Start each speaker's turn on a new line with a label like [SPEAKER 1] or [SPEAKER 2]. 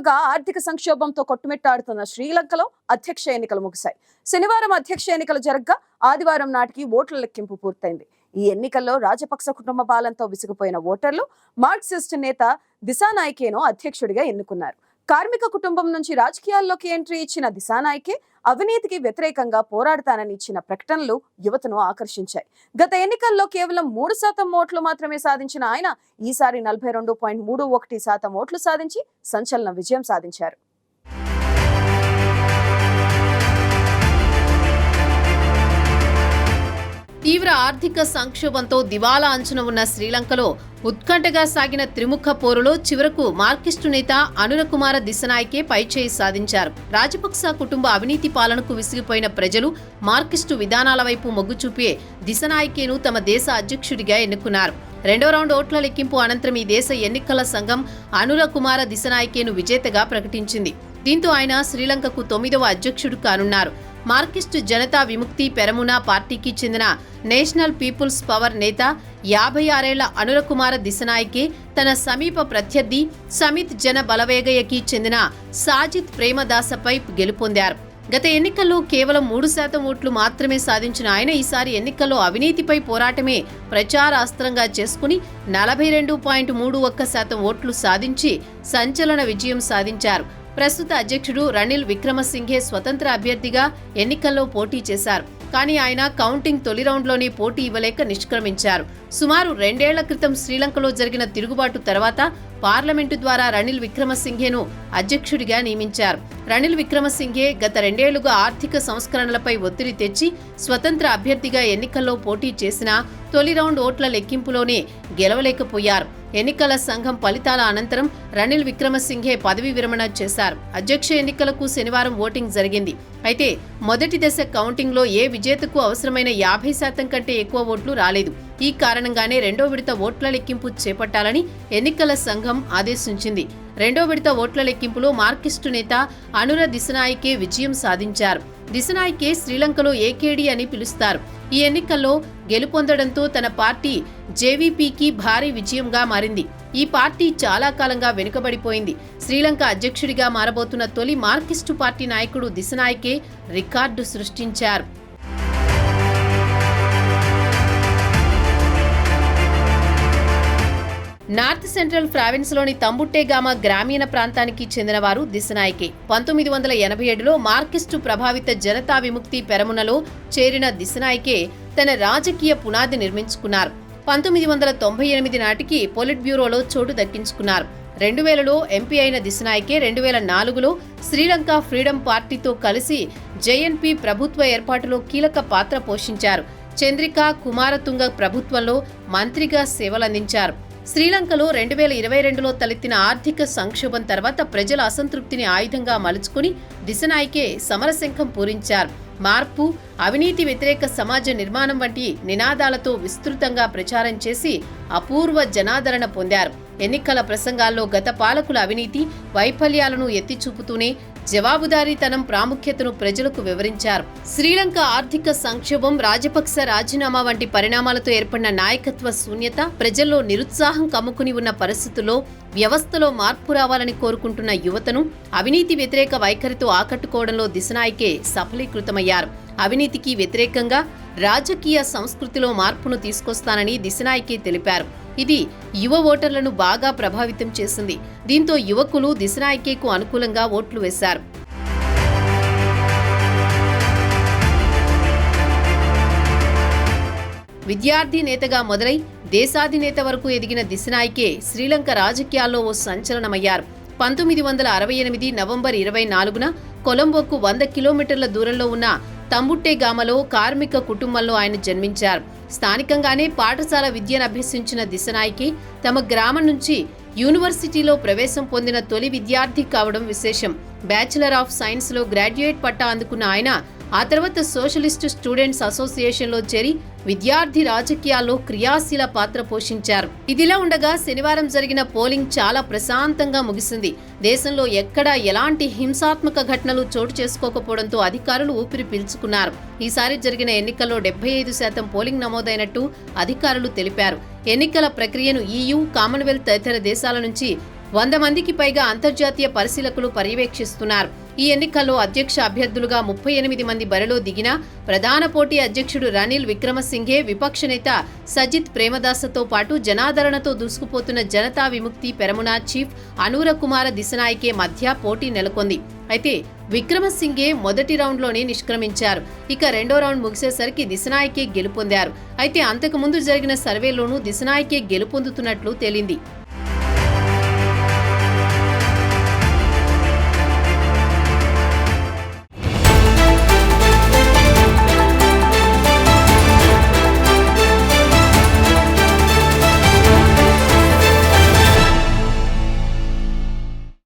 [SPEAKER 1] ఏళ్లుగా ఆర్థిక సంక్షోభంతో కొట్టుమిట్టాడుతున్న శ్రీలంకలో అధ్యక్ష ఎన్నికలు ముగిశాయి. శనివారం అధ్యక్ష ఎన్నికలు జరగ్గా ఆదివారం నాటికి ఓట్ల లెక్కింపు పూర్తయింది. ఈ ఎన్నికల్లో రాజపక్స కుటుంబ పాలనతో విసిగిపోయిన ఓటర్లు మార్క్సిస్ట్ నేత దిశానాయకేను అధ్యక్షుడిగా ఎన్నుకున్నారు. కార్మిక కుటుంబం నుంచి రాజకీయాల్లోకి ఎంట్రీ ఇచ్చిన దిశానాయకే అవినీతికి వ్యతిరేకంగా పోరాడతానని ఇచ్చిన ప్రకటనలు యువతను ఆకర్షించాయి. గత ఎన్నికల్లో కేవలం 3% ఓట్లు మాత్రమే సాధించిన ఆయన ఈసారి 42.31% ఓట్లు సాధించి సంచలన విజయం సాధించారు.
[SPEAKER 2] తీవ్ర ఆర్థిక సంక్షోభంతో దివాలా అంచున ఉన్న శ్రీలంకలో ఉత్కంఠగా సాగిన త్రిముఖ పోరులో చివరకు మార్కిస్టు నేత అనురకుమార దిశనాయకే పైచేయి సాధించారు. రాజపక్స కుటుంబ అవినీతి పాలనకు విసిగిపోయిన ప్రజలు మార్కిస్టు విధానాల వైపు మొగ్గు చూపే దిశనాయకేను తమ దేశ అధ్యక్షుడిగా ఎన్నుకున్నారు. రెండో రౌండ్ ఓట్ల లెక్కింపు అనంతరం ఈ దేశ ఎన్నికల సంఘం అనురకుమార దిశనాయకేను విజేతగా ప్రకటించింది. దీంతో ఆయన శ్రీలంకకు 9వ అధ్యక్షుడు కానున్నారు. మార్కిస్టు జనతా విముక్తి పెరమున పార్టీకి చెందిన నేషనల్ పీపుల్స్ పవర్ నేత 56 ఏళ్ల అనురకుమార దిశనాయకే తన సమీప ప్రత్యర్థి సమిత్ జన బలవేగయకి చెందిన సాజిద్ ప్రేమదాసపై గెలుపొందారు. గత ఎన్నికల్లో కేవలం 3% ఓట్లు మాత్రమే సాధించిన ఆయన ఈసారి ఎన్నికల్లో అవినీతిపై పోరాటమే ప్రచారాస్త్రంగా చేసుకుని 42.31% ఓట్లు సాధించి సంచలన విజయం సాధించారు. ప్రస్తుత అధ్యక్షుడు రనిల్ విక్రమసింఘే స్వతంత్ర అభ్యర్థిగా ఎన్నికల్లో పోటీ చేశారు. కానీ ఆయన కౌంటింగ్ తొలి రౌండ్లోనే పోటీ ఇవ్వలేక నిష్క్రమించారు. సుమారు 2 ఏళ్ల క్రితం శ్రీలంకలో జరిగిన తిరుగుబాటు తర్వాత పార్లమెంటు ద్వారా రనిల్ విక్రమసింఘేను అధ్యక్షుడిగా నియమించారు. రనిల్ విక్రమసింఘే గత 2 ఏళ్లుగా ఆర్థిక సంస్కరణలపై ఒత్తిడి తెచ్చి స్వతంత్ర అభ్యర్థిగా ఎన్నికల్లో పోటీ చేసినా తొలి రౌండ్ ఓట్ల లెక్కింపులోనే గెలవలేకపోయారు. ఎన్నికల సంఘం ఫలితాల అనంతరం రనిల్ విక్రమసింఘే పదవీ విరమణ చేశారు. అధ్యక్ష ఎన్నికలకు శనివారం ఓటింగ్ జరిగింది. అయితే మొదటి దశ కౌంటింగ్లో ఏ విజేతకు అవసరమైన 50% కంటే ఎక్కువ ఓట్లు రాలేదు. ఈ కారణంగానే రెండో విడత ఓట్ల లెక్కింపు చేపట్టాలని ఎన్నికల సంఘం ఆదేశించింది. రెండో విడత ఓట్ల లెక్కింపులో మార్కిస్టు నేత అనుర దిశనాయకే విజయం సాధించారు. దిశనాయకే శ్రీలంకలో ఏకేడి అని పిలుస్తారు. ఈ ఎన్నికల్లో గెలుపొందడంతో తన పార్టీ జేవీపీకి భారీ విజయంగా మారింది. ఈ పార్టీ చాలా కాలంగా వెనుకబడిపోయింది. శ్రీలంక అధ్యక్షుడిగా మారబోతున్న తొలి మార్కిస్టు పార్టీ నాయకుడు దిశనాయకే రికార్డు సృష్టించారు. నార్త్ సెంట్రల్ ప్రావిన్స్లోని తంబుట్టేగామ గ్రామీణ ప్రాంతానికి చెందినవారు దిశనాయకే. 1987లో మార్కిస్టు ప్రభావిత జనతా విముక్తి పెరమునలో చేరిన దిశనాయకే తన రాజకీయ పునాది నిర్మించుకున్నారు. 1998 నాటికి పొలిట్ బ్యూరోలో చోటు దక్కించుకున్నారు. 2000లో ఎంపీ అయిన దిశనాయకే 2004లో శ్రీలంక ఫ్రీడమ్ పార్టీతో కలిసి జేఎన్పీ ప్రభుత్వ ఏర్పాటులో కీలక పాత్ర పోషించారు. చంద్రికా కుమారతుంగ ప్రభుత్వంలో మంత్రిగా సేవలందించారు. శ్రీలంకలో 2022లో తలెత్తిన ఆర్థిక సంక్షోభం తర్వాత ప్రజల అసంతృప్తిని ఆయుధంగా మలుచుకుని దిశనాయకే సమరశంఖం పూరించారు. మార్పు, అవినీతి వ్యతిరేక సమాజ నిర్మాణం వంటి నినాదాలతో విస్తృతంగా ప్రచారం చేసి అపూర్వ జనాదరణ పొందారు. ఎన్నికల ప్రసంగాల్లో గత పాలకుల అవినీతి వైఫల్యాలను ఎత్తిచూపుతూనే జవాబుదారీతనం ప్రాముఖ్యతను ప్రజలకు వివరించారు. శ్రీలంక ఆర్థిక సంక్షోభం, రాజపక్స రాజీనామా వంటి పరిణామాలతో ఏర్పడిన నాయకత్వ శూన్యత, ప్రజల్లో నిరుత్సాహం కమ్ముకుని ఉన్న పరిస్థితుల్లో వ్యవస్థలో మార్పు రావాలని కోరుకుంటున్న యువతను అవినీతి వ్యతిరేక వైఖరితో ఆకట్టుకోవడంలో దిశనాయకే సఫలీకృతమయ్యారు. అవినీతికి వ్యతిరేకంగా రాజకీయ సంస్కృతిలో మార్పును తీసుకొస్తానని దిశనాయకే తెలిపారు. ఇది యువ ఓటర్లను బాగా ప్రభావితం చేసింది. దీంతో యువకులు దిశనాయకేకు అనుకూలంగా ఓట్లు వేశారు. విద్యార్థి నేతగా మొదలై దేశాధినేత వరకు ఎదిగిన దిశనాయకే శ్రీలంక రాజకీయాల్లో ఓ సంచలనమయ్యారు. 1968 నవంబర్ 24న కొలంబోకు 100 కిలోమీటర్ల దూరంలో ఉన్న తంబుట్టేగామలో కార్మిక కుటుంబంలో ఆయన జన్మించారు. స్థానికంగానే పాఠశాల విద్యను అభ్యసించిన దిశనాయకే తమ గ్రామం నుంచి యూనివర్సిటీలో ప్రవేశం పొందిన తొలి విద్యార్థి కావడం విశేషం. బ్యాచిలర్ ఆఫ్ సైన్స్లో గ్రాడ్యుయేట్ పట్టా అందుకున్న ఆయన ఆ తర్వాత సోషలిస్టు స్టూడెంట్స్ అసోసియేషన్లో చేరి విద్యార్థి రాజకీయాల్లో క్రియాశీల పాత్ర పోషించారు. ఇదిలా ఉండగా శనివారం జరిగిన పోలింగ్ చాలా ప్రశాంతంగా ముగిసింది. దేశంలో ఎక్కడా ఎలాంటి హింసాత్మక ఘటనలు చోటు చేసుకోకపోవడంతో అధికారులు ఊపిరి పీల్చుకున్నారు. ఈసారి జరిగిన ఎన్నికల్లో 75% పోలింగ్ నమోదైనట్టు అధికారులు తెలిపారు. ఎన్నికల ప్రక్రియను EU, కామన్వెల్త్ తదితర దేశాల నుంచి 100 మందికి పైగా అంతర్జాతీయ పరిశీలకులు పర్యవేక్షిస్తున్నారు. ఈ ఎన్నికల్లో అధ్యక్ష అభ్యర్థులుగా 38 మంది బరిలో దిగినా ప్రధాన పోటీ అధ్యక్షుడు రనిల్ విక్రమసింఘే, విపక్ష నేత సజిత్ ప్రేమదాసతో పాటు జనాదరణతో దూసుకుపోతున్న జనతా విముక్తి పెరమున చీఫ్ అనూర కుమార దిశనాయకే మధ్య పోటీ నెలకొంది. అయితే విక్రమసింఘే మొదటి రౌండ్లోనే నిష్క్రమించారు. ఇక రెండో రౌండ్ ముగిసేసరికి దిశనాయకే గెలుపొందారు. అయితే అంతకుముందు జరిగిన సర్వేలోనూ దిశనాయకే గెలుపొందుతున్నట్లు తేలింది.